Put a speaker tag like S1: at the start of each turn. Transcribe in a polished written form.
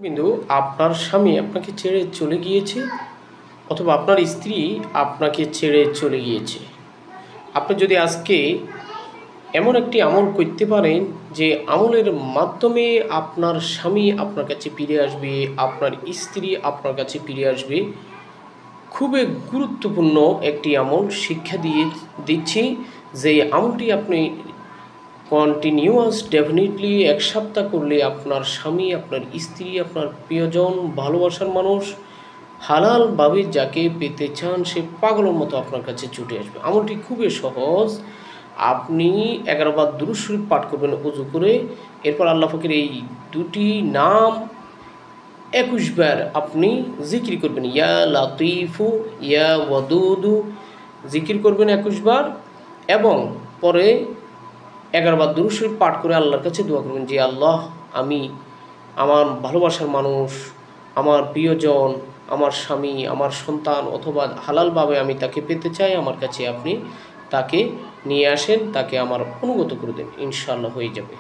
S1: কিন্তু আপনার স্বামী আপনাকে ছেড়ে চলে গিয়েছে অথবা আপনার স্ত্রী আপনাকে ছেড়ে চলে গিয়েছে। আপনি যদি আজকে এমন একটি আমল করতে পারেন যে আমলের মাধ্যমে আপনার স্বামী আপনার কাছে ফিরে আসবে, আপনার স্ত্রী আপনার কাছে ফিরে আসবে, খুবই গুরুত্বপূর্ণ একটি আমল শিক্ষা দিচ্ছি। যে আমলটি আপনি কন্টিনিউয়াস ডেফিনেটলি ১ সপ্তাহ করলে আপনার স্বামী, আপনার স্ত্রী, আপনার প্রিয়জন, ভালোবাসার মানুষ হালালভাবে যাকে পেতে চান সে পাগলের মতো আপনার কাছে ছুটে আসবে। আমলটি খুবই সহজ। আপনি ১১ বার দুরূদ শরীফ পাঠ করবেন ওযু করে। এরপর আল্লাহ পাকের এই দুটি নাম ২১ বার আপনি জিকির করবেন। ইয়া লাতীফু, ইয়া ওয়াদুদু জিকির করবেন ২১ বার এবং পরে ১১ বার দুরূদ শরীফ পাঠ করে আল্লাহর কাছে দোয়া করবেন যে আল্লাহ, আমি আমার ভালোবাসার মানুষ, আমার প্রিয়জন, আমার স্বামী, আমার সন্তান অথবা হালালভাবে আমি তাকে পেতে চাই, আমার কাছে আপনি তাকে নিয়ে আসেন, তাকে আমার অনুগত করে দেন। ইনশাআল্লাহ হয়ে যাবে।